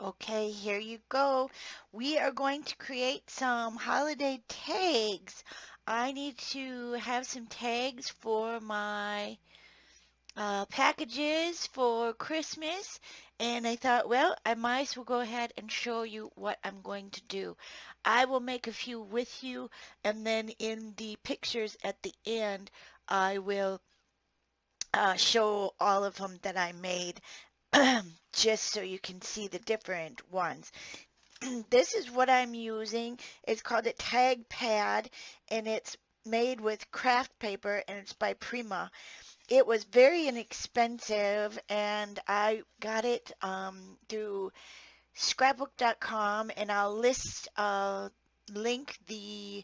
Okay, here you go. We are going to create some holiday tags. I need to have some tags for my packages for Christmas, and I thought, well, I might as well go ahead and show you what I'm going to do. I will make a few with you, and then in the pictures at the end, I will show all of them that I made just so you can see the different ones. This is what I'm using. It's called a tag pad, and it's made with craft paper, and it's by Prima. It was very inexpensive, and I got it through scrapbook.com, and I'll link the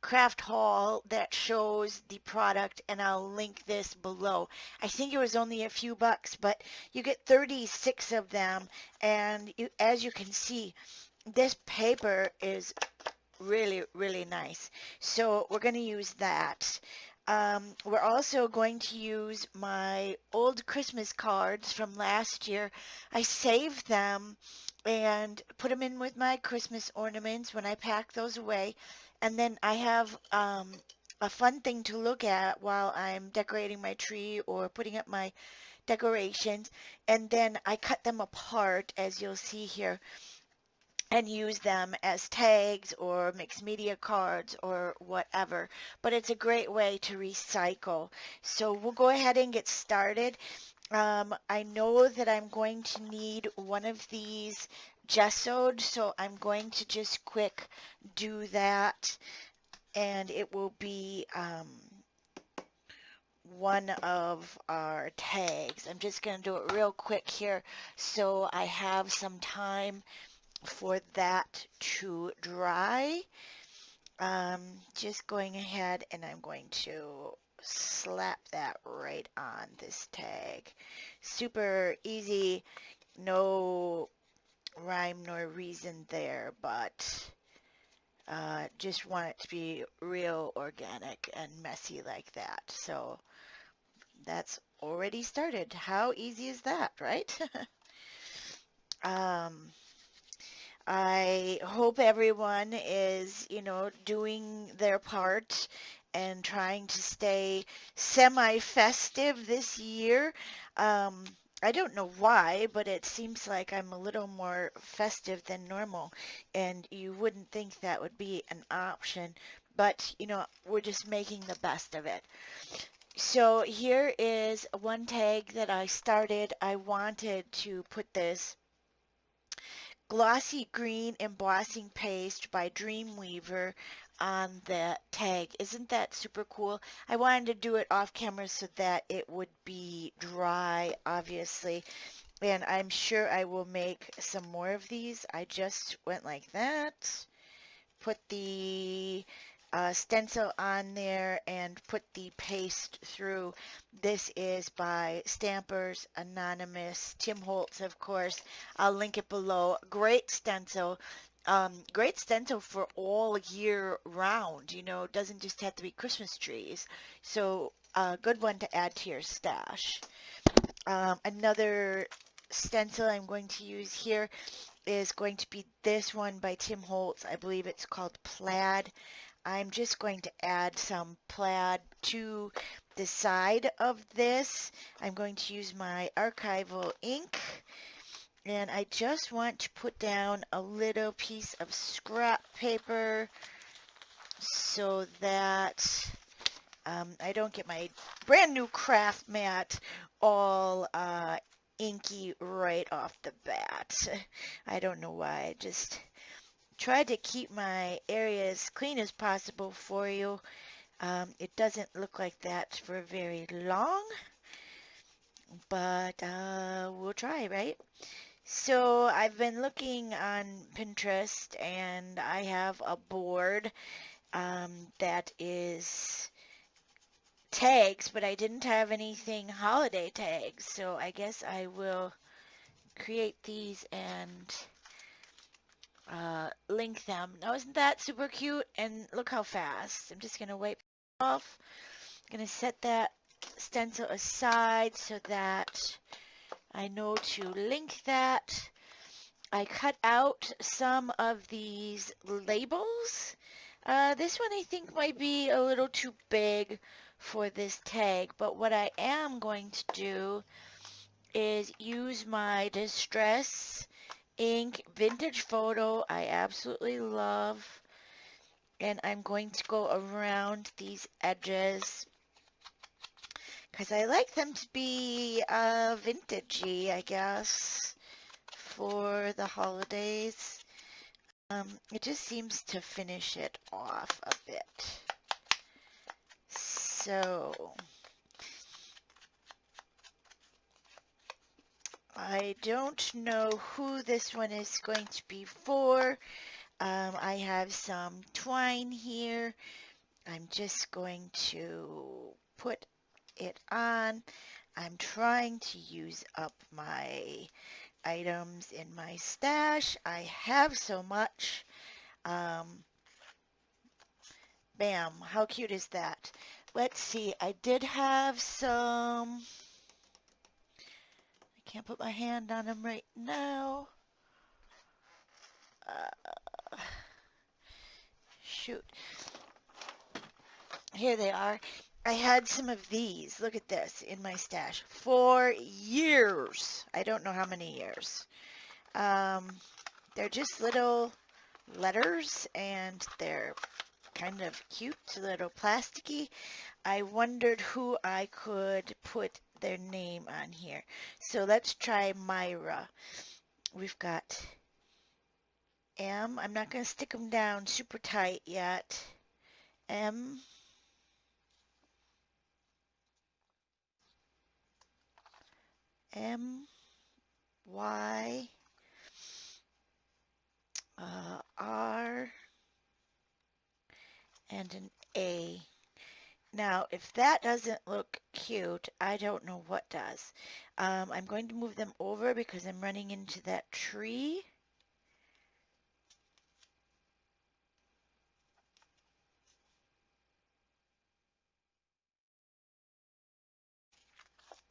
craft haul that shows the product, and I'll link this below. I think it was only a few bucks, but you get 36 of them, and as you can see, this paper is really, really nice. So we're going to use that. We're also going to use my old Christmas cards from last year. I saved them and put them in with my Christmas ornaments when I pack those away. And then I have a fun thing to look at while I'm decorating my tree or putting up my decorations. And then I cut them apart, as you'll see here, and use them as tags or mixed media cards or whatever. But it's a great way to recycle. So we'll go ahead and get started. I know that I'm going to need one of these gessoed, so I'm going to just quick do that, and it will be one of our tags. I'm just going to do it real quick here so I have some time for that to dry. Just going ahead and I'm going to slap that right on this tag. Super easy, no rhyme nor reason there, but just want it to be real organic and messy like that. So that's already started. How easy is that, right? um, I hope everyone is, doing their part and trying to stay semi-festive this year. Um, I don't know why, but it seems like I'm a little more festive than normal, and you wouldn't think that would be an option, but we're just making the best of it. So here is one tag that I started. I wanted to put this glossy green embossing paste by Dreamweaver on the tag. Isn't that super cool? I wanted to do it off camera so that it would be dry, obviously, and I'm sure I will make some more of these. I just went like that, put the stencil on there and put the paste through. This is by Stampers Anonymous, Tim Holtz, of course. I'll link it below. Great stencil for all year round. It doesn't just have to be Christmas trees. So a good one to add to your stash. Another stencil I'm going to use here is going to be this one by Tim Holtz. I believe it's called Plaid. I'm just going to add some plaid to the side of this. I'm going to use my archival ink, and I just want to put down a little piece of scrap paper so that I don't get my brand new craft mat all inky right off the bat. I don't know why. I just tried to keep my area as clean as possible for you. It doesn't look like that for very long, but we'll try, right? So I've been looking on Pinterest, and I have a board that is tags, but I didn't have anything holiday tags, so I guess I will create these and link them. Now, isn't that super cute? And look how fast. I'm just going to wipe it off. I'm going to set that stencil aside so that I know to link that. I cut out some of these labels. This one I think might be a little too big for this tag, but what I am going to do is use my Distress Ink Vintage Photo I absolutely love, and I'm going to go around these edges because I like them to be vintagey, I guess, for the holidays. It just seems to finish it off a bit. So I don't know who this one is going to be for. I have some twine here. I'm just going to put it on. I'm trying to use up my items in my stash. I have so much. Um, Bam, how cute is that? Let's see, I did have some, I can't put my hand on them right now. Uh, Shoot, here they are. I had some of these, look at this, in my stash for years. I don't know how many years. Um, they're just little letters and they're kind of cute, little plasticky. I wondered who I could put their name on here. So let's try Myra. We've got M. I'm not going to stick them down super tight yet. M. M. Y. R. And an A. Now, if that doesn't look cute, I don't know what does. I'm going to move them over because I'm running into that tree.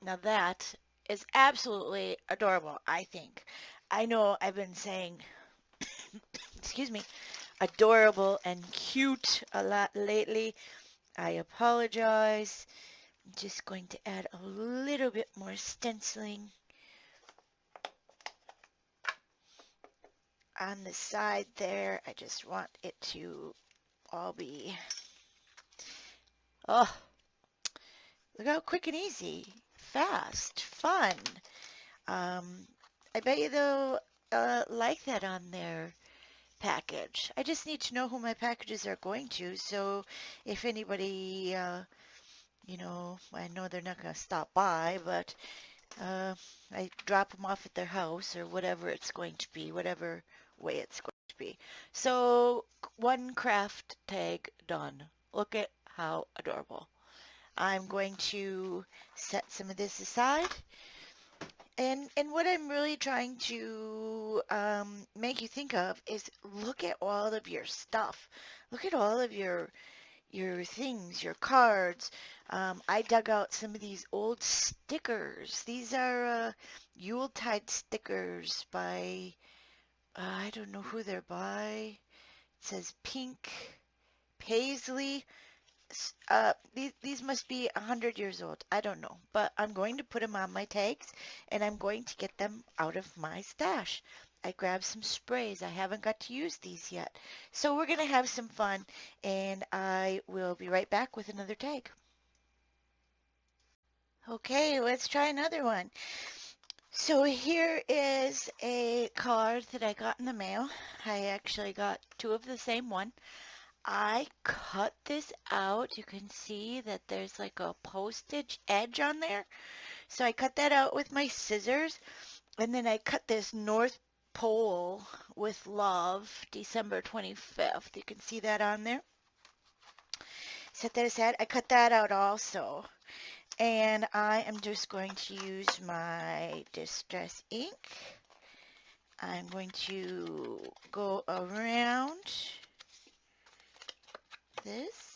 Now that is absolutely adorable, I think. I know I've been saying, excuse me, adorable and cute a lot lately. I apologize. I'm just going to add a little bit more stenciling on the side there. I just want it to all be, oh, look how quick and easy, fast, fun. Um, I bet you they'll like that on their package. I just need to know who my packages are going to, so if anybody, I know they're not going to stop by, but uh, I drop them off at their house or whatever it's going to be, whatever way it's going to be. So one craft tag done. Look at how adorable. I'm going to set some of this aside. And what I'm really trying to make you think of is look at all of your stuff. Look at all of your things, your cards. I dug out some of these old stickers. These are Yuletide stickers by, I don't know who they're by. It says Pink Paisley. These must be 100 years old. I don't know, but I'm going to put them on my tags and I'm going to get them out of my stash. I grabbed some sprays. I haven't got to use these yet. So we're going to have some fun and I will be right back with another tag. Okay, let's try another one. So here is a card that I got in the mail. I actually got two of the same one. I cut this out. You can see that there's like a postage edge on there. So I cut that out with my scissors. And then I cut this North Pole with love, December 25th. You can see that on there. Set that aside. I cut that out also. And I am just going to use my Distress ink. I'm going to go around this.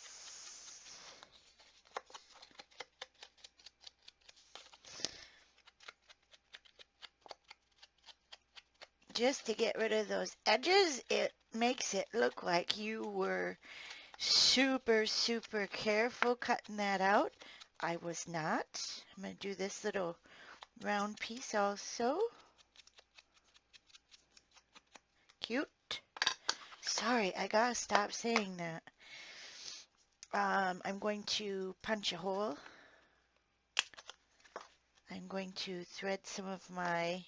just to get rid of those edges, it makes it look like you were super, super careful cutting that out. I was not. I'm going to do this little round piece also. Cute. Sorry, I gotta stop saying that. I'm going to punch a hole. I'm going to thread some of my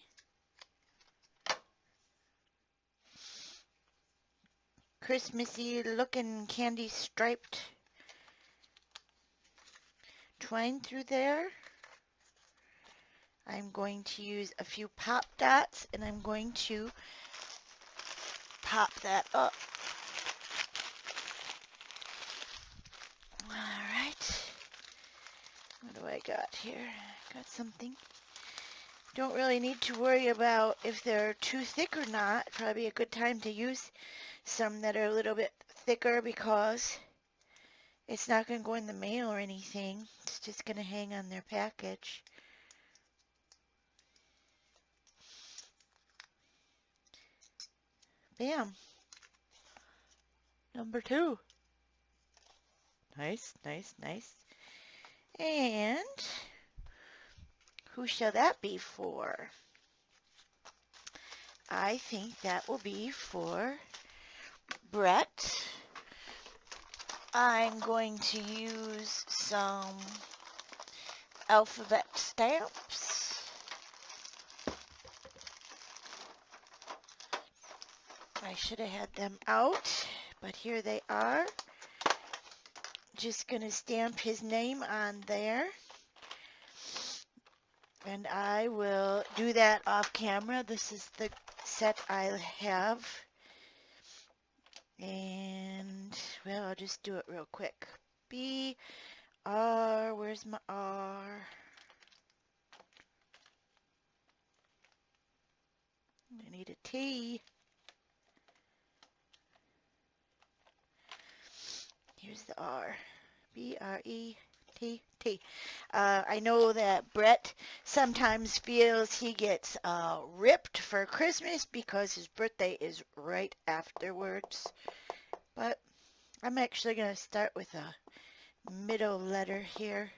Christmassy looking candy striped twine through there. I'm going to use a few pop dots and I'm going to pop that up. Alright. What do I got here? Got something. Don't really need to worry about if they're too thick or not. Probably a good time to use some that are a little bit thicker because it's not going to go in the mail or anything. It's just going to hang on their package. Bam. Number 2. Nice, nice, nice. And who shall that be for? I think that will be for Brett. I'm going to use some alphabet stamps. I should have had them out, but here they are. Just going to stamp his name on there. And I will do that off camera. This is the set I have. And, well, I'll just do it real quick. B, R, where's my R? I need a T. Here's the R. B-R-E-T, T. I know that Brett sometimes feels he gets ripped for Christmas because his birthday is right afterwards. But I'm actually going to start with a middle letter here.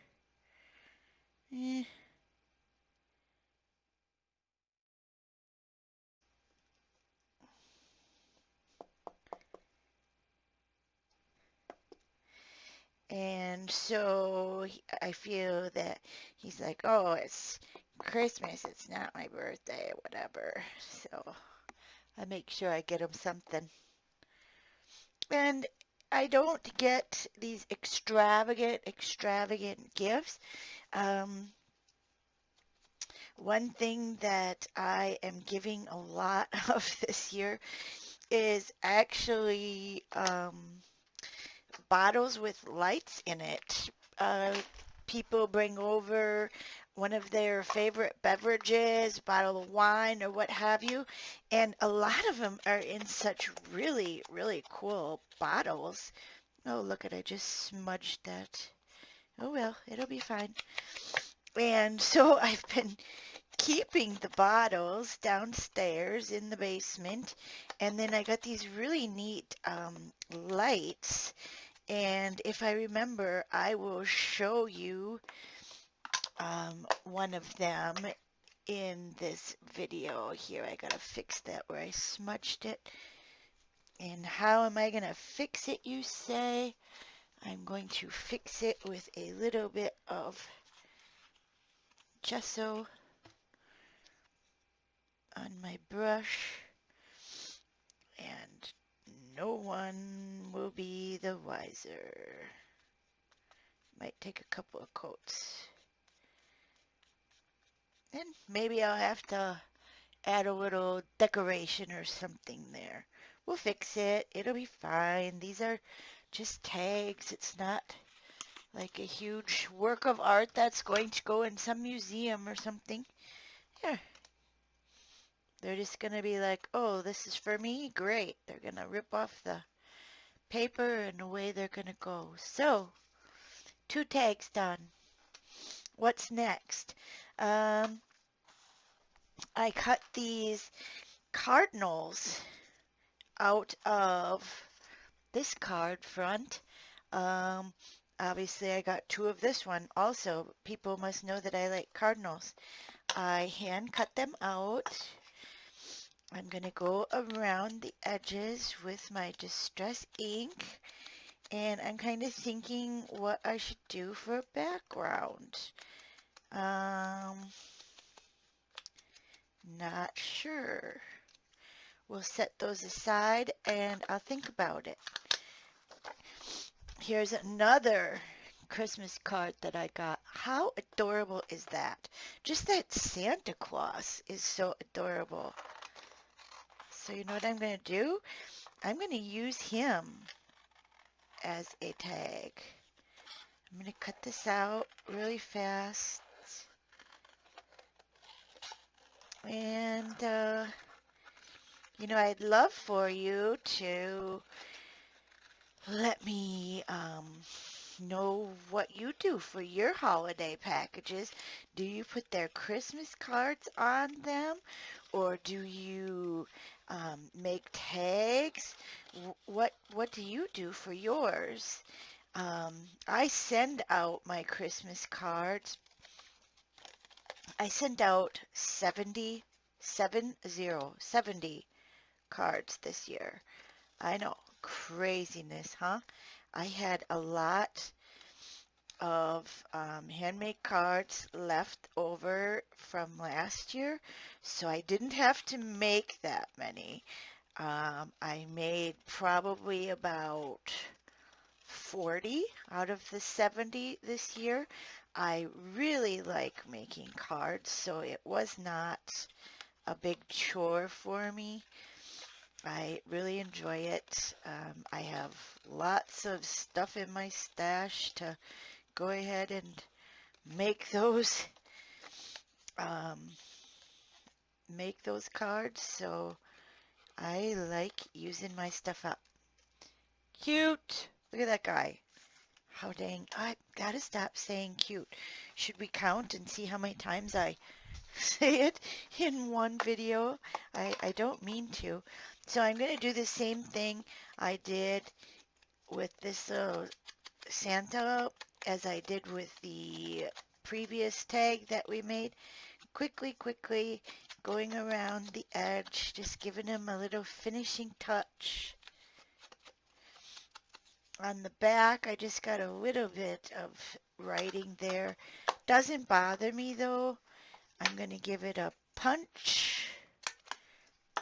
And so I feel that he's like, oh, it's Christmas, it's not my birthday, whatever. So I make sure I get him something. And I don't get these extravagant gifts. One thing that I am giving a lot of this year is actually bottles with lights in it. People bring over one of their favorite beverages, a bottle of wine or what have you, and a lot of them are in such really, really cool bottles. Oh, look at, I just smudged that. Oh well, it'll be fine. And so I've been keeping the bottles downstairs in the basement, and then I got these really neat lights. And if I remember, I will show you one of them in this video here. I gotta fix that where I smudged it. And how am I gonna fix it, you say? I'm going to fix it with a little bit of gesso on my brush, and no one will be the wiser. Might take a couple of coats. And maybe I'll have to add a little decoration or something there. We'll fix it. It'll be fine. These are just tags. It's not like a huge work of art that's going to go in some museum or something. Yeah. They're just going to be like, oh, this is for me? Great. They're going to rip off the paper and away they're going to go. So, 2 tags done. What's next? I cut these cardinals out of this card front. Um, Obviously, I got two of this one also. People must know that I like cardinals. I hand cut them out. I'm going to go around the edges with my Distress ink, and I'm kind of thinking what I should do for a background. Um, Not sure. We'll set those aside and I'll think about it. Here's another Christmas card that I got. How adorable is that? Just that Santa Claus is so adorable. So you know what I'm going to do? I'm going to use him as a tag. I'm going to cut this out really fast. And, you know, I'd love for you to let me know what you do for your holiday packages. Do you put their Christmas cards on them, or do you make tags? What do you do for yours? I send out my Christmas cards. I sent out 70 cards this year. I know, craziness, huh? I had a lot of handmade cards left over from last year, so I didn't have to make that many. I made probably about 40 out of the 70 this year. I really like making cards, so it was not a big chore for me. I really enjoy it. I have lots of stuff in my stash to go ahead and make those um, make those cards. So I like using my stuff up. Cute. Look at that guy. How dang. I gotta stop saying cute. Should we count and see how many times I say it in one video? I don't mean to. So I'm going to do the same thing I did with this Santa as I did with the previous tag that we made. Quickly going around the edge, just giving him a little finishing touch. On the back, I just got a little bit of writing there. Doesn't bother me though. I'm going to give it a punch.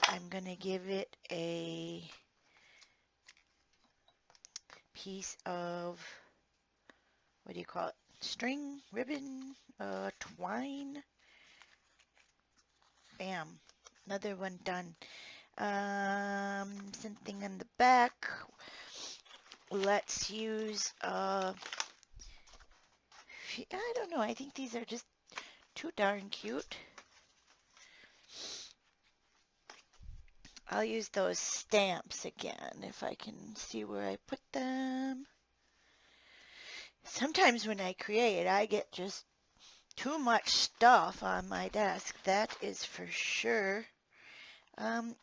I'm going to give it a piece of, what do you call it? String, ribbon, twine. Bam. Another one done. Something in the back. Let's use, I don't know. I think these are just too darn cute. I'll use those stamps again if I can see where I put them. Sometimes when I create, I get just too much stuff on my desk. That is for sure.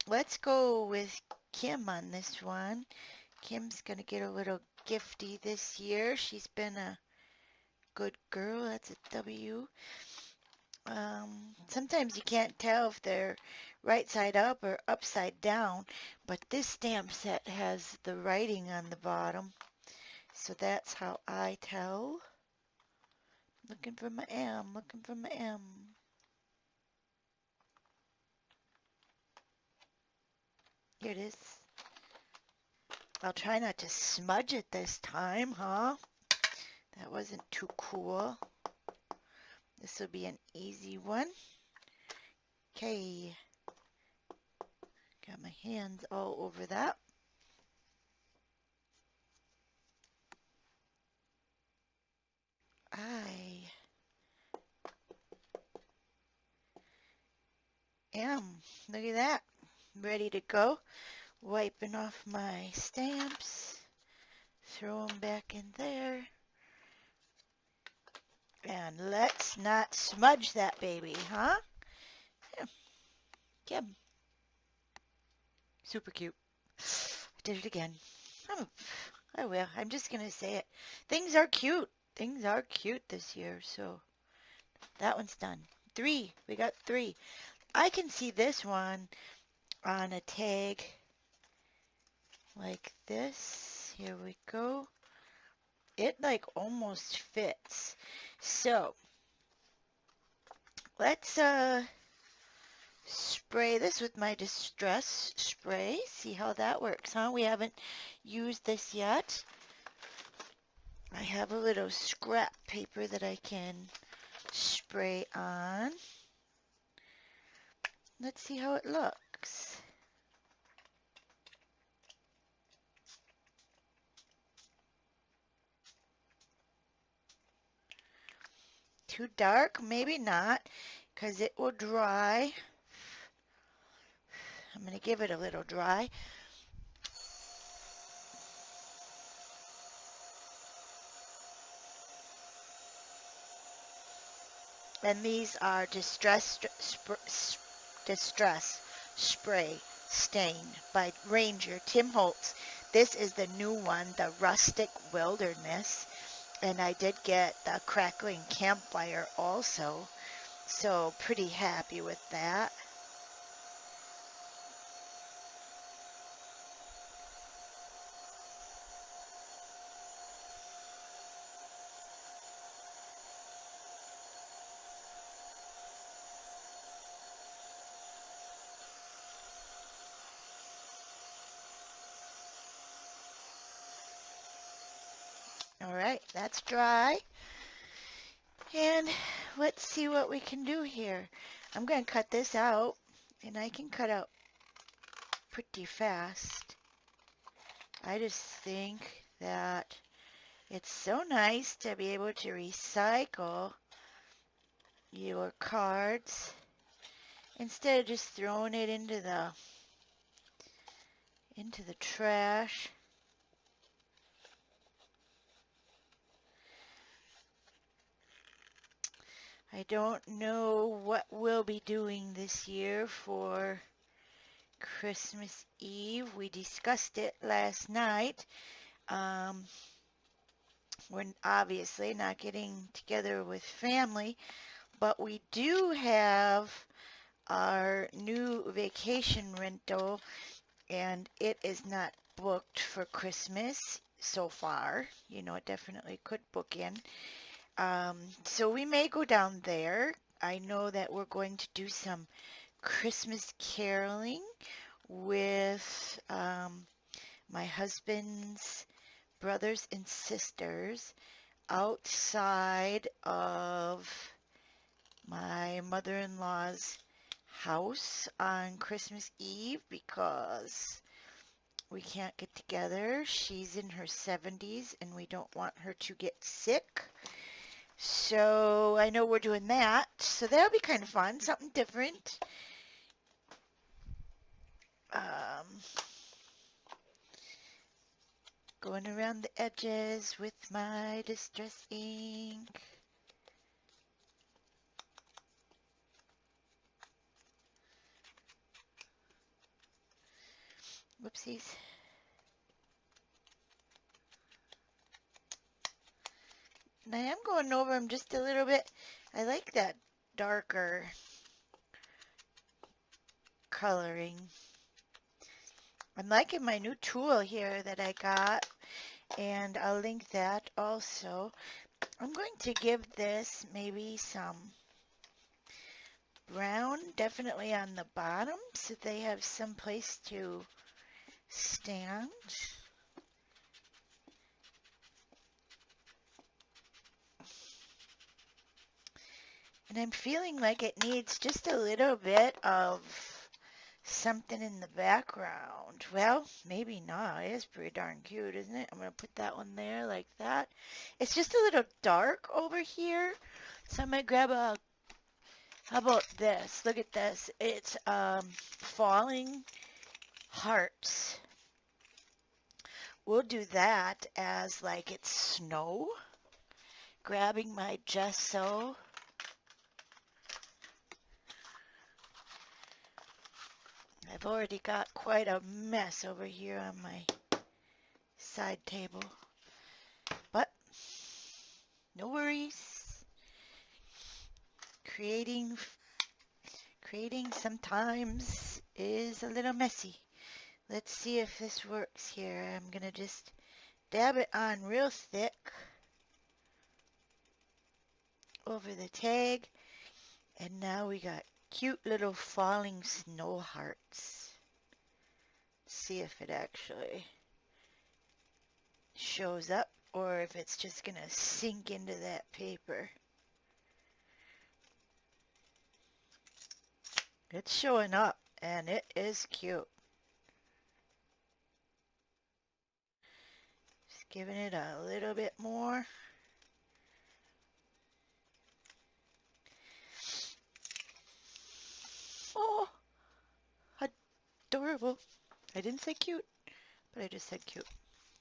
Let's go with Kim on this one. Kim's going to get a little gifty this year. She's been a good girl. That's a W. Sometimes you can't tell if they're right side up or upside down, but this stamp set has the writing on the bottom, so that's how I tell. Looking for my M, looking for my M. Here it is. I'll try not to smudge it this time, huh? That wasn't too cool. This will be an easy one. Okay. Got my hands all over that. I am. Look at that. Ready to go. Wiping off my stamps. Throw them back in there. And let's not smudge that baby, huh? Yeah. Kim. Super cute. I did it again. I'm, I will. I'm just going to say it. Things are cute. Things are cute this year. So that one's done. 3. We got 3. I can see this one on a tag like this. Here we go. It like almost fits. So let's spray this with my Distress spray. See how that works, huh? We haven't used this yet. I have a little scrap paper that I can spray on. Let's see how it looks. Too dark? Maybe not, because it will dry. I'm going to give it a little dry. And these are Distress Spray Stain by Ranger Tim Holtz. This is the new one, the Rustic Wilderness. And I did get the Crackling Campfire also. So pretty happy with that. All right, that's dry. And let's see what we can do here. I'm going to cut this out, and I can cut out pretty fast. I just think that it's so nice to be able to recycle your cards instead of just throwing it into the trash. I don't know what we'll be doing this year for Christmas Eve. We discussed it last night. We're obviously not getting together with family, but we do have our new vacation rental, and it is not booked for Christmas so far. You know, it definitely could book in. So we may go down there. I know that we're going to do some Christmas caroling with my husband's brothers and sisters outside of my mother-in-law's house on Christmas Eve because we can't get together. She's in her 70s and we don't want her to get sick. So I know we're doing that. So that'll be kind of fun, something different. Going around the edges with my Distress ink. Whoopsies. And I am going over them just a little bit. I like that darker coloring. I'm liking my new tool here that I got, and I'll link that also. I'm going to give this maybe some brown, definitely on the bottom, so they have some place to stand. And I'm feeling like it needs just a little bit of something in the background. Well, maybe not. It is pretty darn cute, isn't it? I'm going to put that one there like that. It's just a little dark over here. So I might grab a, how about this? Look at this. It's falling hearts. We'll do that as like it's snow. Grabbing my gesso. I I've already got quite a mess over here on my side table, but no worries. Creating sometimes is a little messy. Let's see if this works here. I'm gonna just dab it on real thick over the tag, and now we got cute little falling snow hearts. See if it actually shows up or if it's just gonna sink into that paper. It's showing up and it is cute. Just giving it a little bit more. Oh, adorable. I didn't say cute, but I just said cute.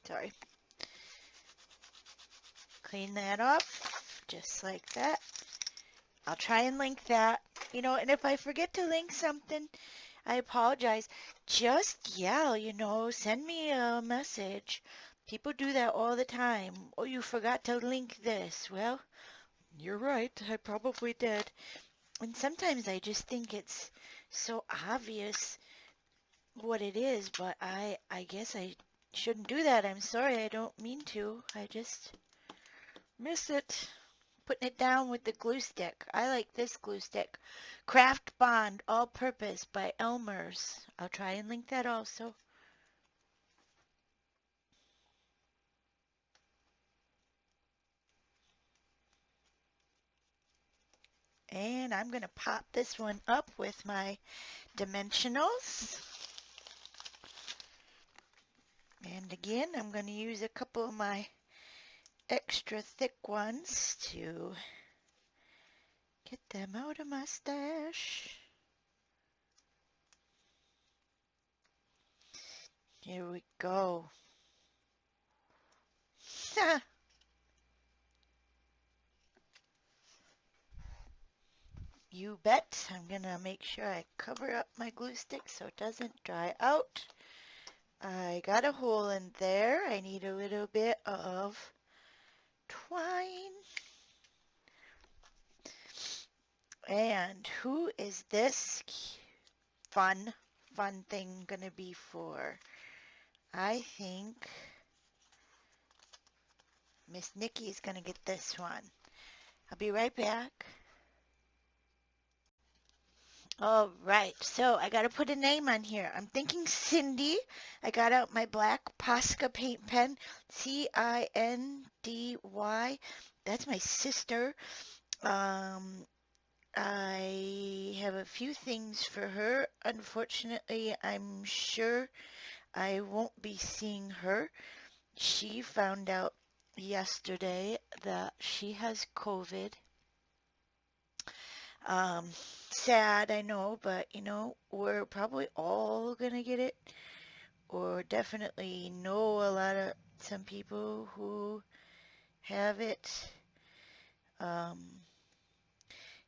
Sorry. Clean that off, just like that. I'll try and link that. You know, and if I forget to link something, I apologize. Just yell, you know, send me a message. People do that all the time. Oh, you forgot to link this. Well, you're right. I probably did. And sometimes I just think it's so obvious what it is, but I guess I shouldn't do that. I'm sorry. I don't mean to. I just miss it. Putting it down with the glue stick. I like this glue stick. Craft Bond All Purpose by Elmer's. I'll try and link that also. And I'm going to pop this one up with my dimensionals. And again, I'm going to use a couple of my extra thick ones to get them out of my stash. Here we go. You bet. I'm going to make sure I cover up my glue stick so it doesn't dry out. I got a hole in there. I need a little bit of twine. And who is this fun thing gonna be for? I think Miss Nikki's gonna get this one. I'll be right back. All right, so I gotta put a name on here. I'm thinking Cindy. I got out my black Posca paint pen, Cindy. That's my sister. I have a few things for her. Unfortunately, I'm sure I won't be seeing her. She found out yesterday that she has COVID. Um, Sad, I know, but you know, we're probably all gonna get it, or definitely know a lot of some people who have it. Um,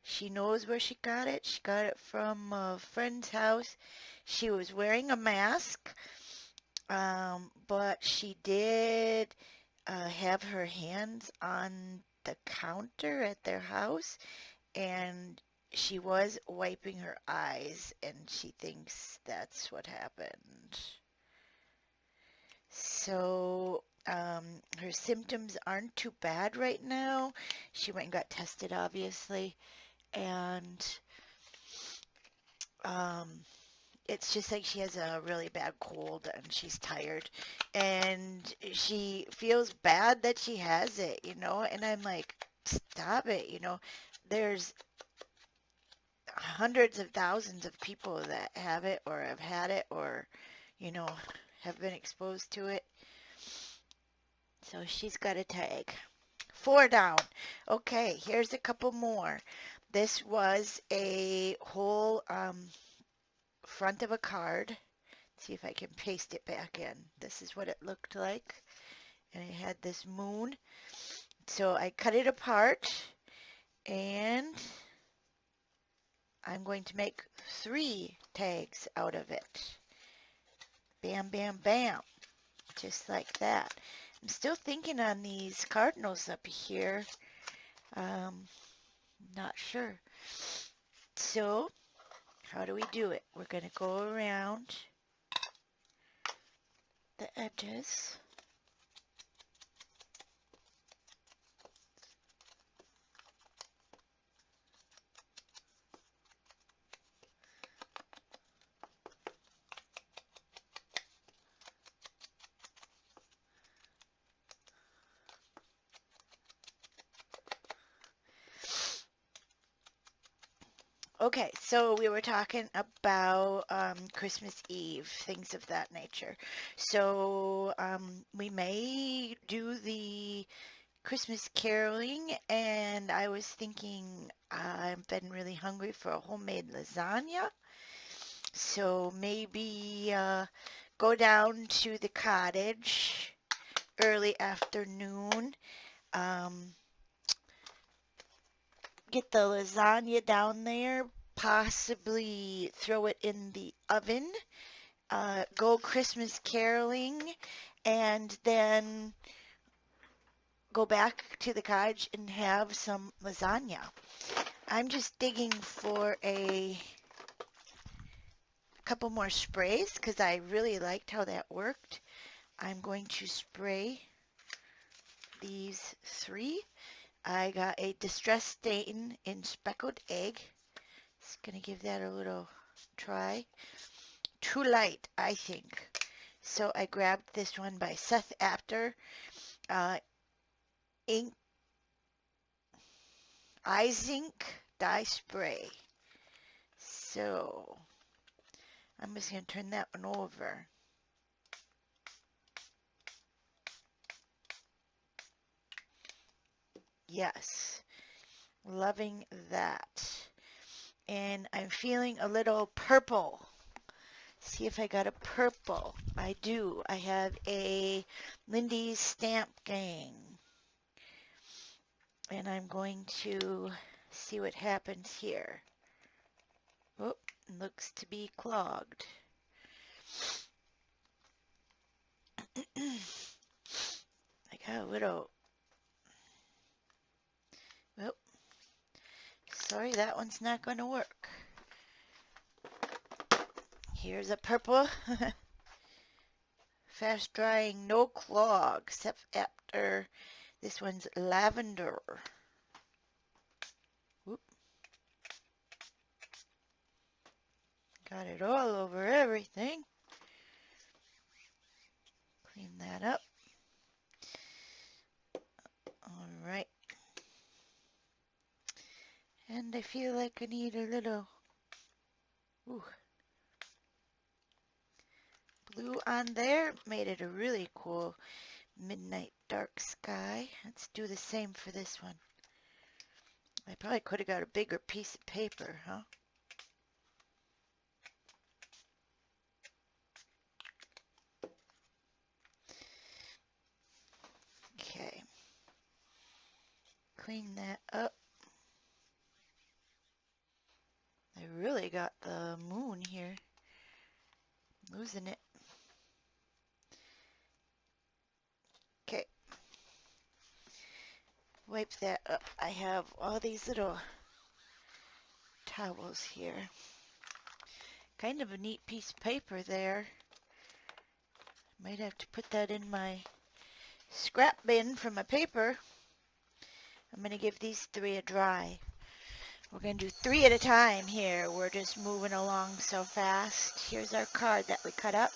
she knows where she got it. She got it from a friend's house. She was wearing a mask, but she did have her hands on the counter at their house, and she was wiping her eyes, and she thinks that's what happened. So, her symptoms aren't too bad right now. She went and got tested, obviously, and um, it's just like she has a really bad cold and she's tired and she feels bad that she has it, you know, and I'm like, stop it, you know, there's hundreds of thousands of people that have it or have had it or, you know, have been exposed to it. So she's got a tag. 4 down. Okay, here's a couple more. This was a whole front of a card. See if I can paste it back in. This is what it looked like. And it had this moon. So I cut it apart and I'm going to make 3 tags out of it. Bam, bam, bam. Just like that. I'm still thinking on these cardinals up here. Not sure. So, how do we do it? We're going to go around the edges. Okay, so we were talking about Christmas Eve, things of that nature. So we may do the Christmas caroling, and I was thinking I've been really hungry for a homemade lasagna. So maybe go down to the cottage early afternoon, um, get the lasagna down there, possibly throw it in the oven, go Christmas caroling, and then go back to the cottage and have some lasagna. I'm just digging for a couple more sprays because I really liked how that worked. I'm going to spray these 3. I got a Distress Stain in Speckled Egg. Just going to give that a little try. Too light, I think. So I grabbed this one by Seth Apter. Ink Eye Zinc Dye Spray. So I'm just going to turn that one over. Yes, loving that. And I'm feeling a little purple. See if I got a purple. I do. I have a Lindy's Stamp Gang. And I'm going to see what happens here. Oh, looks to be clogged. I got a little... Oh, sorry, that one's not going to work. Here's a purple. Fast drying, no clog, except after this one's lavender. Whoop. Got it all over everything. Clean that up. All right. And I feel like I need a little ooh, blue on there. Made it a really cool midnight dark sky. Let's do the same for this one. I probably could have got a bigger piece of paper, huh? Okay. Clean that up. I really got the moon here. Losing it. Okay. Wipe that up. I have all these little towels here. Kind of a neat piece of paper there. Might have to put that in my scrap bin for my paper. I'm going to give these 3 a dry. We're going to do 3 at a time here. We're just moving along so fast. Here's our card that we cut up.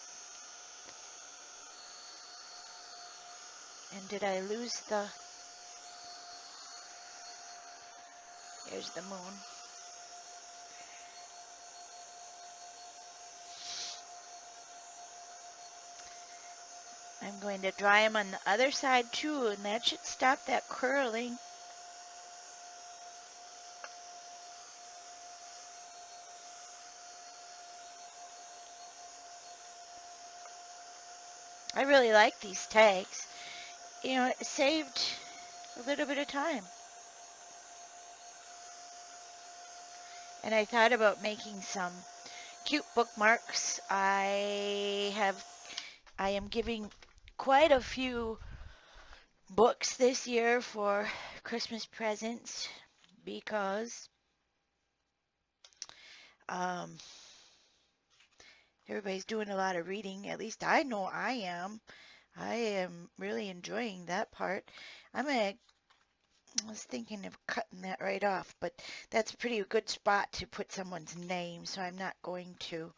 And did I lose the... Here's the moon. I'm going to dry them on the other side too, and that should stop that curling. I really like these tags. You know, it saved a little bit of time. And I thought about making some cute bookmarks. I am giving quite a few books this year for Christmas presents because um, everybody's doing a lot of reading. At least I know I am. I am really enjoying that part. I was thinking of cutting that right off, but that's a pretty good spot to put someone's name, so I'm not going to.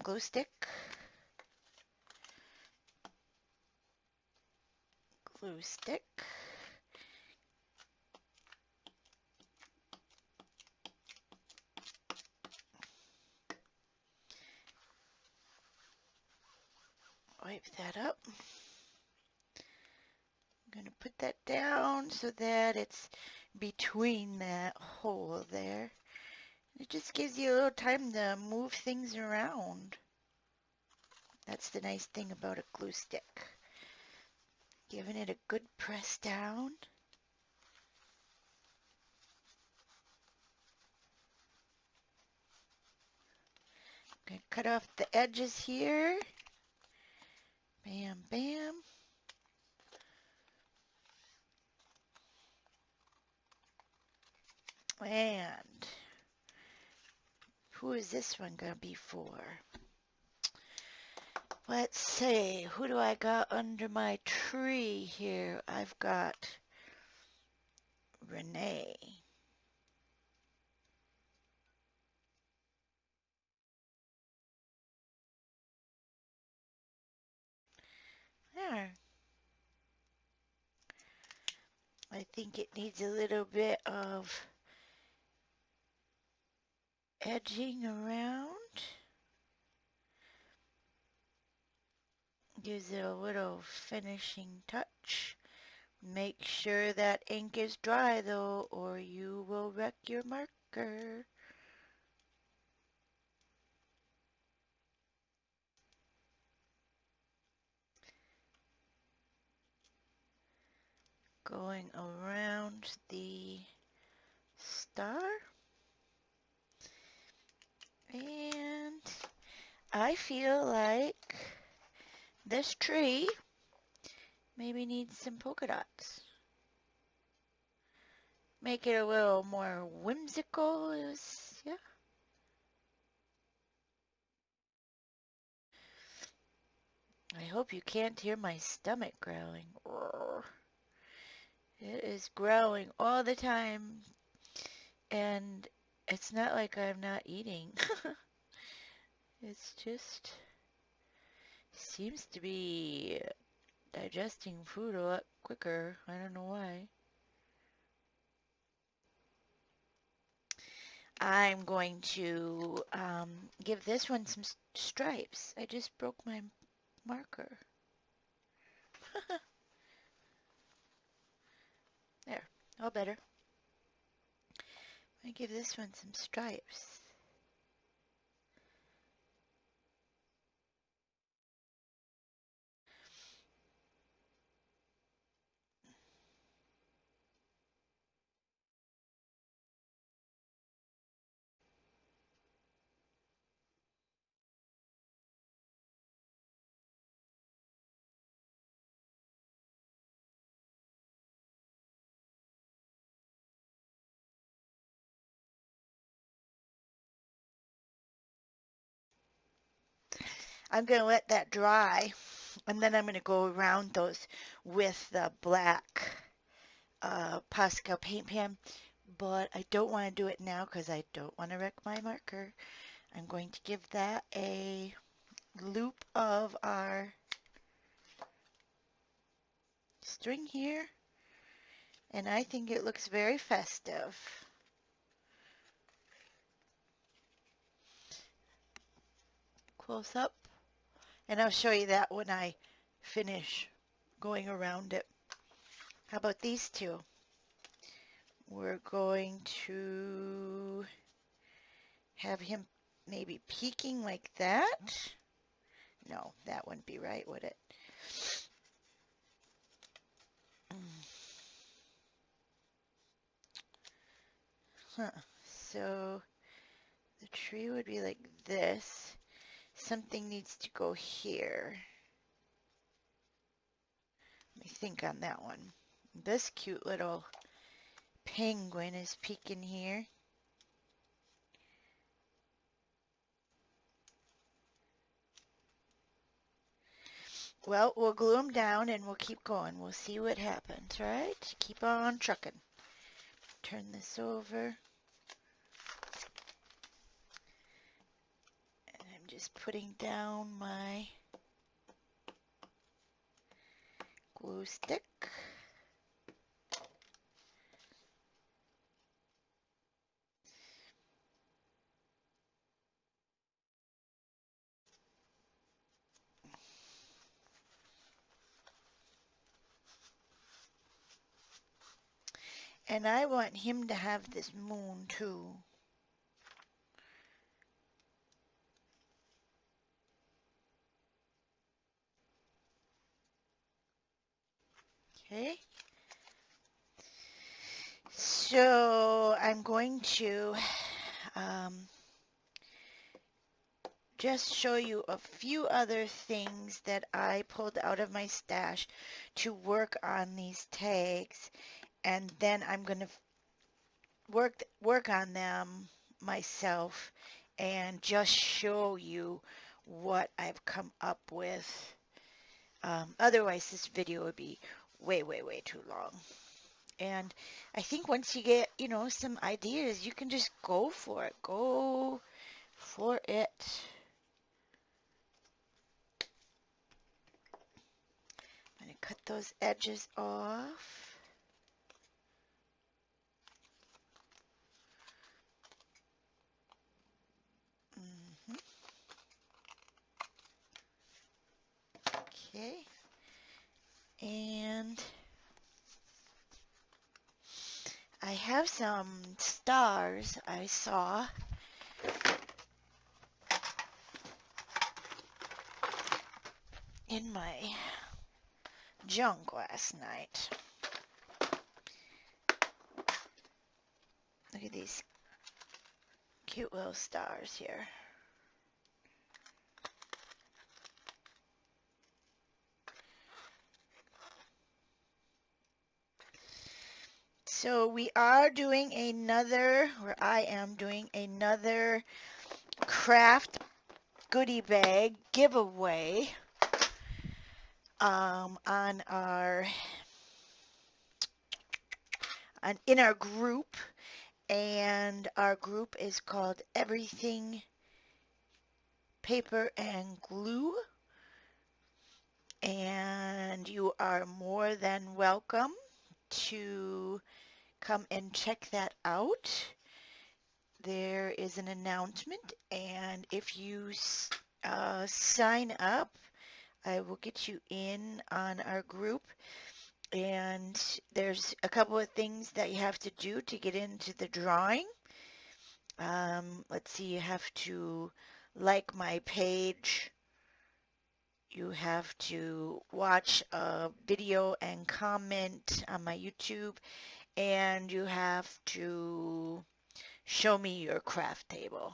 Glue stick. Glue stick. Wipe that up. I'm going to put that down so that it's between that hole there. It just gives you a little time to move things around. That's the nice thing about a glue stick. Giving it a good press down. I'm going to cut off the edges here. Bam, bam. And who is this one going to be for? Let's see, who do I got under my tree here? I've got Renee. There. I think it needs a little bit of edging around. Gives it a little finishing touch. Make sure that ink is dry though, or you will wreck your marker. Going around the star. And I feel like this tree maybe needs some polka dots. Make it a little more whimsical. Yeah. I hope you can't hear my stomach growling. It is growling all the time, and it's not like I'm not eating. It's just seems to be digesting food a lot quicker. I don't know why. I'm going to give this one some stripes. I just broke my marker. There, all better. I give this one some stripes. I'm going to let that dry, and then I'm going to go around those with the black Posca paint pen, but I don't want to do it now because I don't want to wreck my marker. I'm going to give that a loop of our string here, and I think it looks very festive. Close up, and I'll show you that when I finish going around it. How about these two? We're going to have him maybe peeking like that. No, that wouldn't be right, would it? Huh. So the tree would be like this. Something needs to go here. Let me think on that one. This cute little penguin is peeking here. Well, we'll glue them down and we'll keep going. We'll see what happens, right? Keep on trucking. Turn this over. And I'm just putting down my glue stick. And I want him to have this moon too. Okay. So I'm going to just show you a few other things that I pulled out of my stash to work on these tags, and then I'm going to work on them myself and just show you what I've come up with. Otherwise this video would be way too long. And I think once you get, some ideas, you can just go for it. Go for it. I'm going to cut those edges off. Mhm. Okay. And I have some stars I saw in my junk last night. Look at these cute little stars here. So we are doing another, or I am doing another craft goodie bag giveaway on in our group, and our group is called Everything Paper and Glue, and you are more than welcome to come and check that out. There is an announcement, and if you sign up, I will get you in on our group, and there's a couple of things that you have to do to get into the drawing. Let's see, you have to like my page, you have to watch a video and comment on my YouTube, and you have to show me your craft table.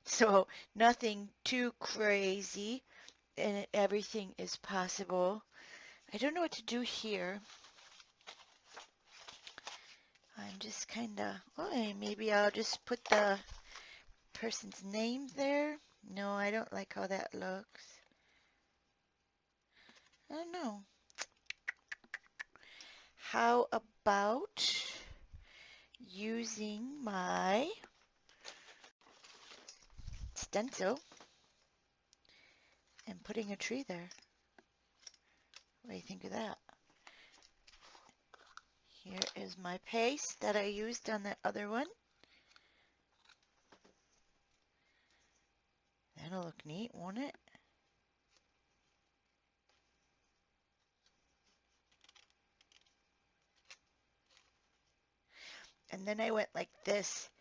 So nothing too crazy, and everything is possible. I don't know what to do here. I'm just kind of, oh, maybe I'll just put the person's name there. No, I don't like how that looks. I don't know. How about using my stencil and putting a tree there? What do you think of that? Here is my paste that I used on the other one. That'll look neat, won't it? And then I went like this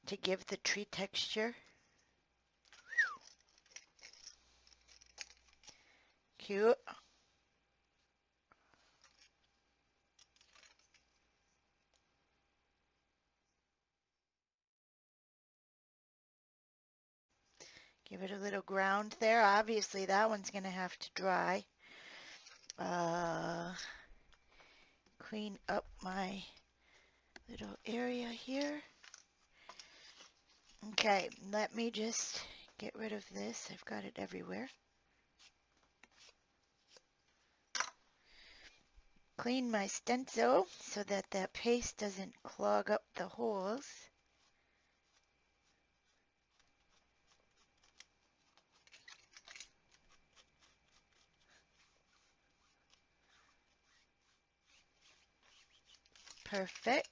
to give the tree texture. Cute. Give it a little ground there. Obviously, that one's going to have to dry. Uh, Clean up my little area here. Okay, let me just get rid of this. I've got it everywhere. Clean my stencil so that that paste doesn't clog up the holes. Perfect.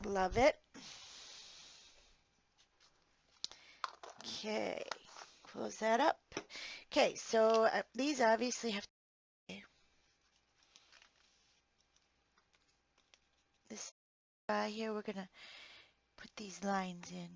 Love it. Okay, close that up. Okay, so these obviously have this guy here. We're gonna put these lines in.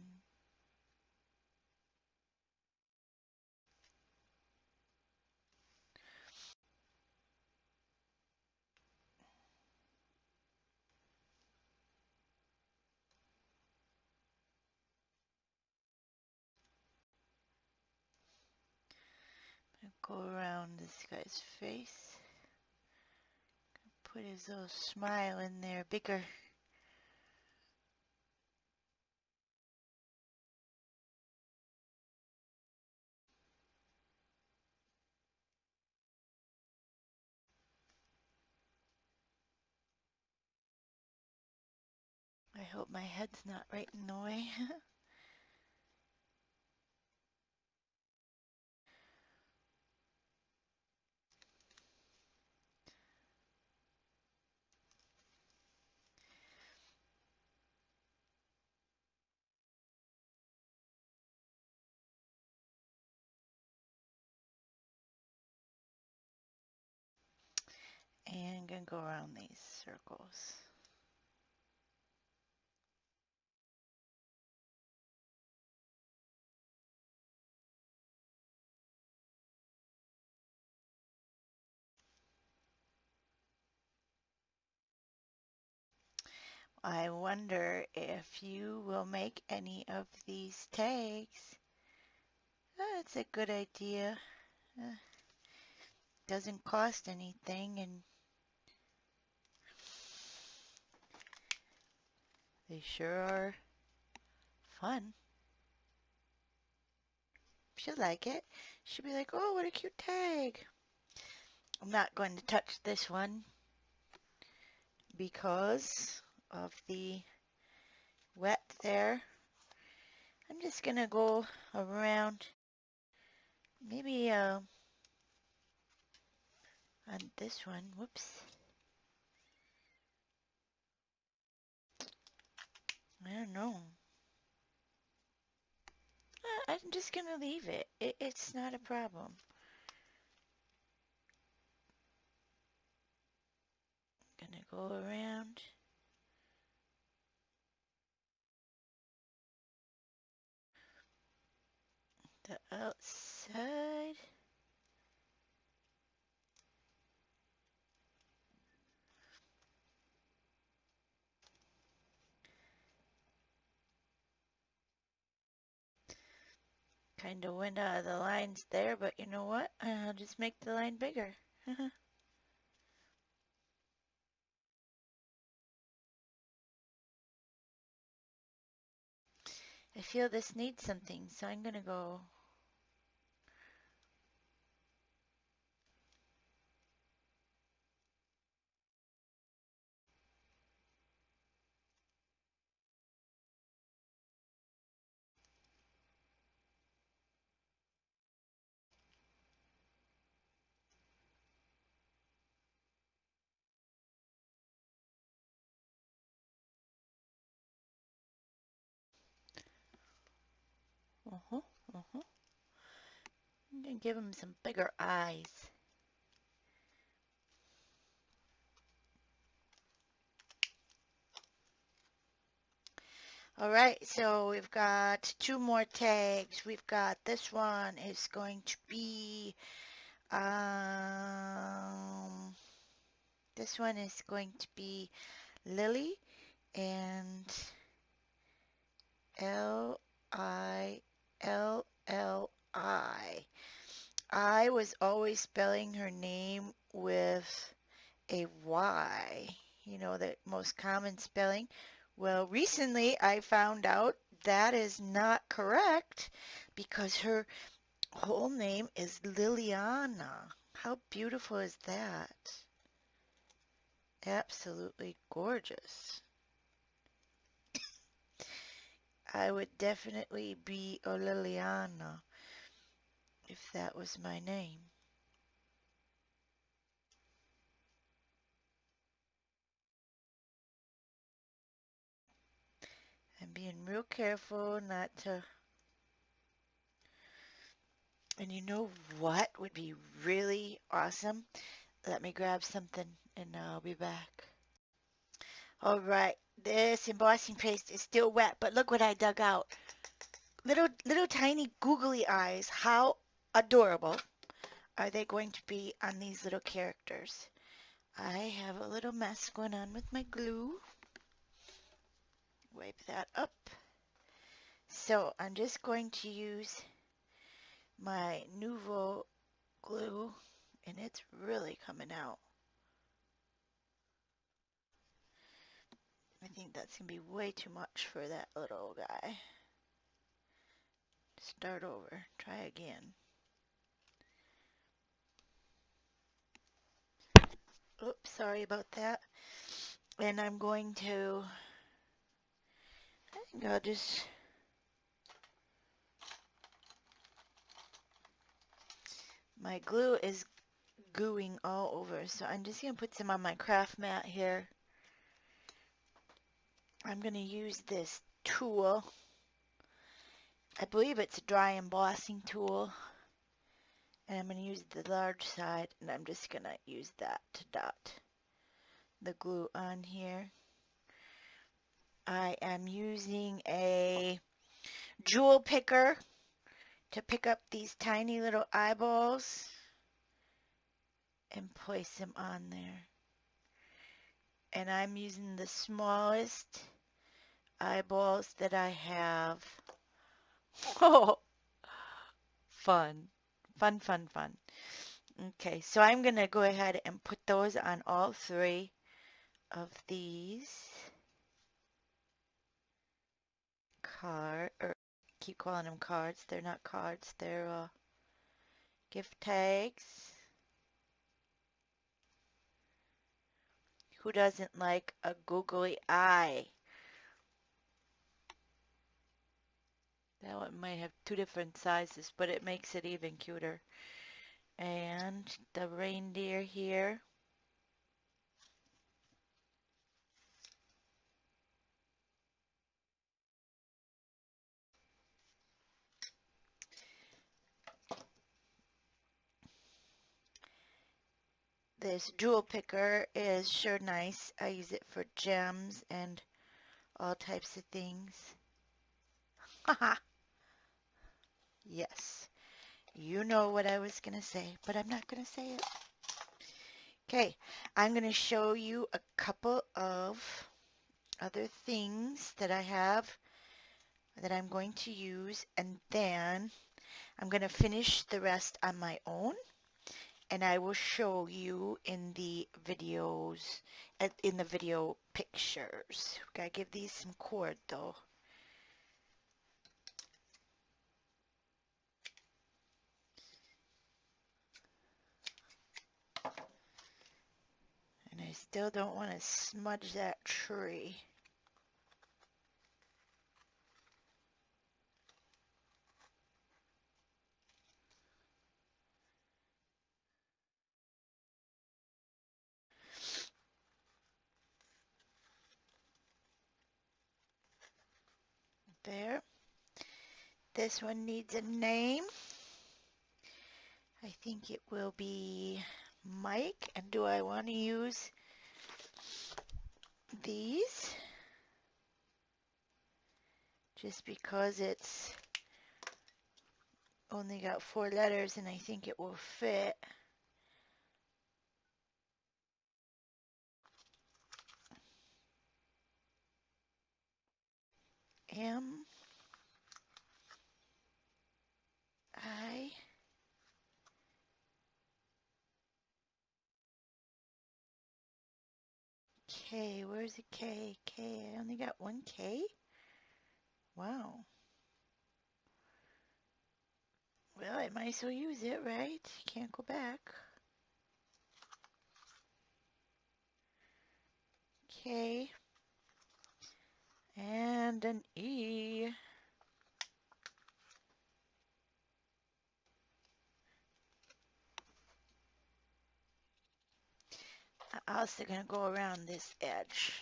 Go around this guy's face. Put his little smile in there, bigger. I hope my head's not right in the way. And gonna go around these circles. I wonder if you will make any of these tags. That's a good idea. Uh, doesn't cost anything and they sure are fun. She'll like it. She'll be like, oh, what a cute tag. I'm not going to touch this one because of the wet there. I'm just going to go around maybe on this one. Whoops. I don't know. I'm just going to leave it. It's not a problem. Gonna go around. The outside. Kind of went out of the lines there, but you know what? I'll just make the line bigger. I feel this needs something, so I'm gonna go. Uh-huh, uh-huh. I'm gonna give him some bigger eyes. All right, so we've got two more tags. We've got this one is going to be, this one is going to be Lily, and Lilli. I was always spelling her name with a Y, you know, the most common spelling. Well, recently I found out that is not correct because her whole name is Liliana. How beautiful is that? Absolutely gorgeous. I would definitely be a Liliana if that was my name. I'm being real careful not to. And you know what would be really awesome? Let me grab something and I'll be back. All right, this embossing paste is still wet, but look what I dug out. Little tiny googly eyes. How adorable are they going to be on these little characters? I have a little mess going on with my glue. Wipe that up. So I'm just going to use my Nuvo glue, and it's really coming out. I think that's going to be way too much for that little guy. Start over. Try again. Oops, sorry about that. And I'm going to, I think I'll just, my glue is gooing all over, so I'm just going to put some on my craft mat here. I'm going to use this tool. I believe it's a dry embossing tool. And I'm going to use the large side, and I'm just going to use that to dot the glue on here. I am using a jewel picker to pick up these tiny little eyeballs and place them on there. And I'm using the smallest eyeballs that I have. Oh, fun. Fun, fun, fun. Okay, so I'm going to go ahead and put those on all three of these or keep calling them cards. They're not cards. They're gift tags. Who doesn't like a googly eye? That one might have two different sizes, but it makes it even cuter. And the reindeer here. This jewel picker is sure nice. I use it for gems and all types of things. Haha. Yes. You know what I was going to say, but I'm not going to say it. Okay, I'm going to show you a couple of other things that I have that I'm going to use, and then I'm going to finish the rest on my own, and I will show you in the videos, in the video pictures. Gotta give these some cord though. And I still don't want to smudge that tree. There. This one needs a name. I think it will be Mike. And do I want to use these? Just because it's only got 4 letters and I think it will fit. M. K, where's the K? K, I only got one K? Wow. Well, I might as well use it, right? Can't go back. K. And an E. I'm also going to go around this edge.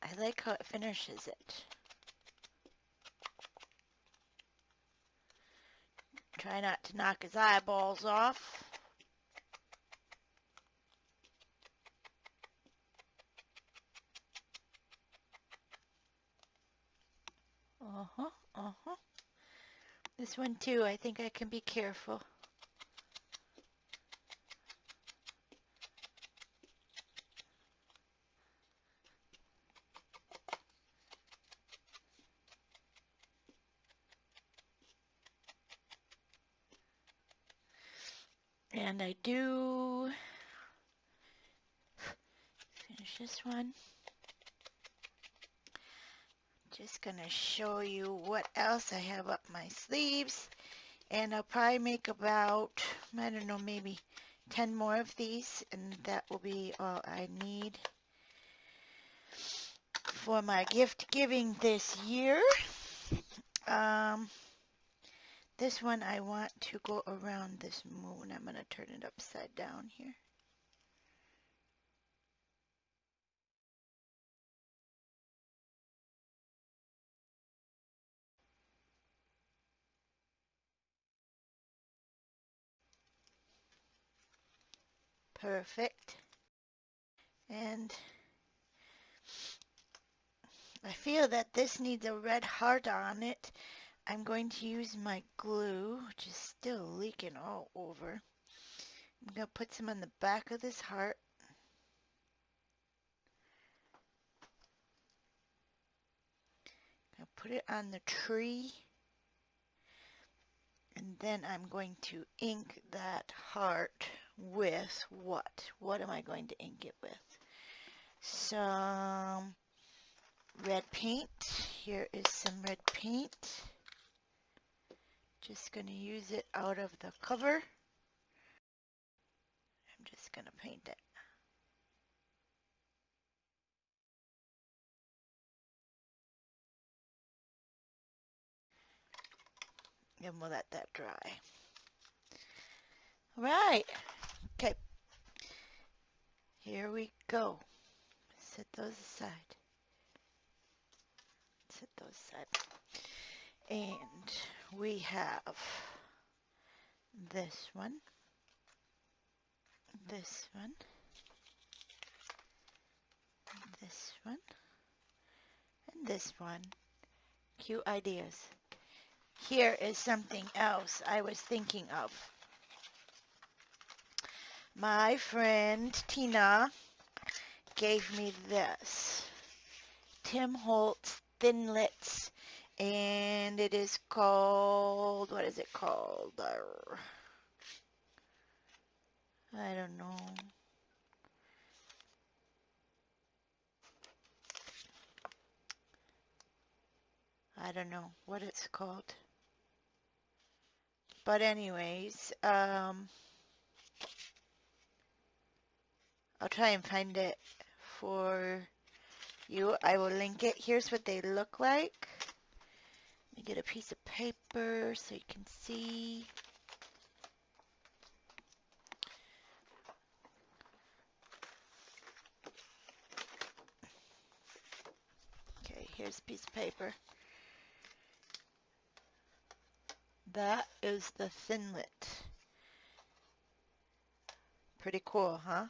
I like how it finishes it. Try not to knock his eyeballs off. Uh-huh, uh-huh. This one too, I think I can be careful. And I do finish this one. Just gonna show you what else I have up my sleeves. And I'll probably make about, I don't know, maybe 10 more of these, and that will be all I need for my gift giving this year. This one I want to go around this moon. I'm going to turn it upside down here. Perfect. And I feel that this needs a red heart on it. I'm going to use my glue, which is still leaking all over. I'm going to put some on the back of this heart. I'll put it on the tree. And then I'm going to ink that heart with what? What am I going to ink it with? Some red paint. Here is some red paint. Just going to use it out of the cover. I'm just going to paint it. And we'll let that dry. All right. Okay. Here we go. Set those aside. Set those aside. And we have this one, this one, this one, and this one. Cute ideas. Here is something else I was thinking of. My friend Tina gave me this. Tim Holtz Thinlits, and it is called, what is it called? I don't know. I don't know what it's called. But anyways, I'll try and find it for you. I will link it. Here's what they look like. Let me get a piece of paper so you can see. Okay, here's a piece of paper. That is the Thinlit. Pretty cool, huh?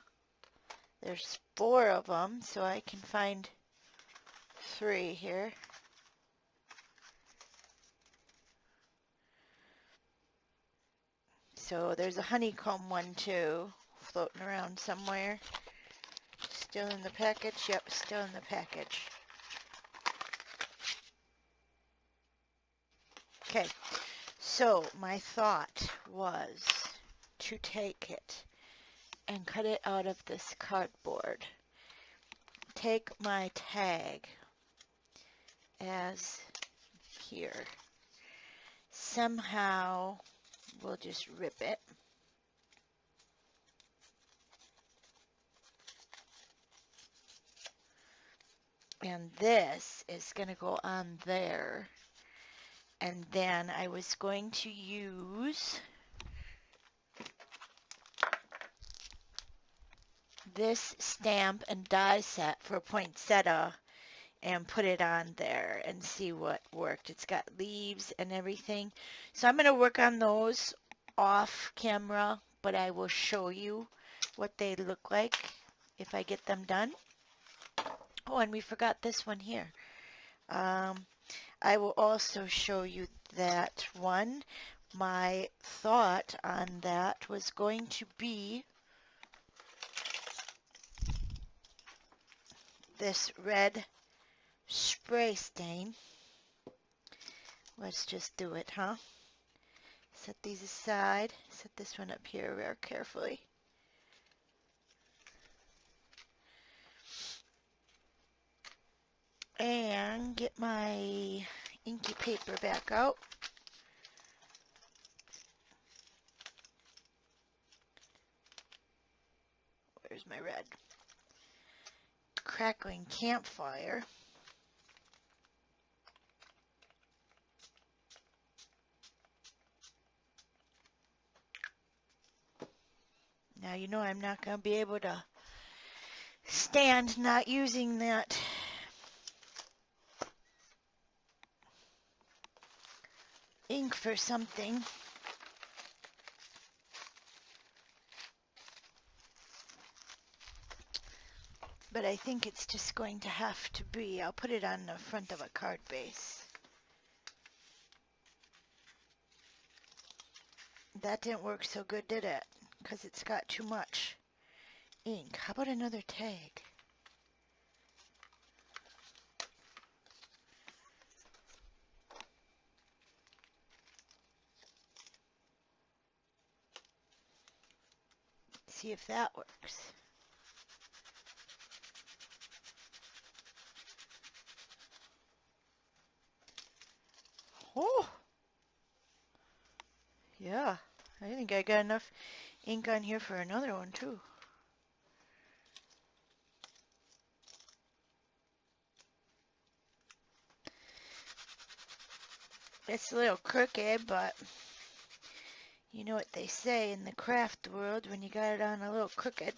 There's 4 of them, so I can find 3 here. So there's a honeycomb one too, floating around somewhere. Still in the package? Yep, still in the package. Okay, so my thought was to take it and cut it out of this cardboard. Take my tag as here. Somehow we'll just rip it. And this is going to go on there. And then I was going to use this stamp and die set for poinsettia and put it on there and see what worked. It's got leaves and everything. So I'm going to work on those off camera, but I will show you what they look like if I get them done. Oh, and we forgot this one here. I will also show you that one. My thought on that was going to be this red spray stain. Let's just do it, huh? Set these aside. Set this one up here very carefully. And get my inky paper back out. Where's my red? Crackling campfire. Now you know I'm not going to be able to stand not using that ink for something. But I think it's just going to have to be, I'll put it on the front of a card base. That didn't work so good, did it? Because it's got too much ink. How about another tag? See if that works. Oh! Yeah, I think I got enough ink on here for another one too. It's a little crooked, but you know what they say in the craft world when you got it on a little crooked.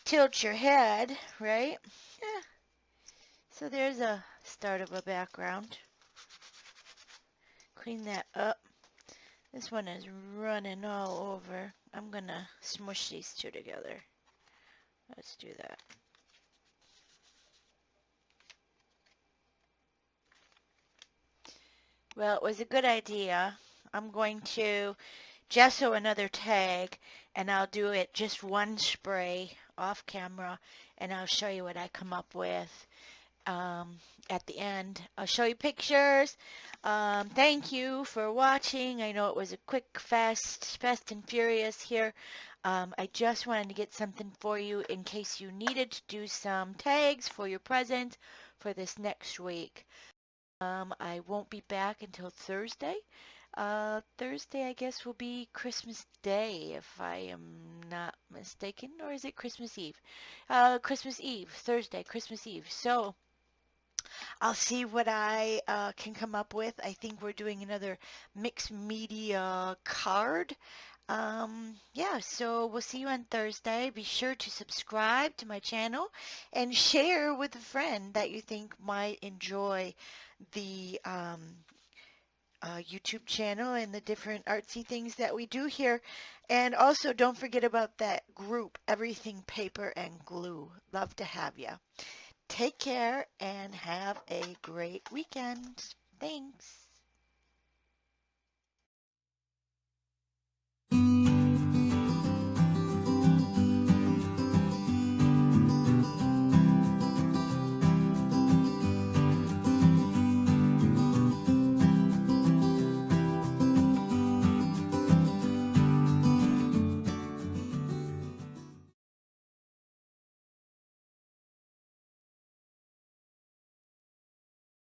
Tilt your head, right? Yeah. So there's a start of a background. Clean that up. This one is running all over. I'm gonna smush these two together. Let's do that. Well, it was a good idea. I'm going to gesso another tag, and I'll do it just one spray off camera, and I'll show you what I come up with at the end. I'll show you pictures. Thank you for watching. I know it was a quick, fast and furious here. I just wanted to get something for you in case you needed to do some tags for your present for this next week. I won't be back until Thursday. Thursday, I guess, will be Christmas Day, if I am not mistaken. Or is it Christmas Eve? Christmas Eve. Thursday, Christmas Eve. So, I'll see what I can come up with. I think we're doing another mixed media card. Yeah, so we'll see you on Thursday. Be sure to subscribe to my channel and share with a friend that you think might enjoy the YouTube channel and the different artsy things that we do here. And also don't forget about that group, Everything Paper and Glue. Love to have you. Take care and have a great weekend. Thanks.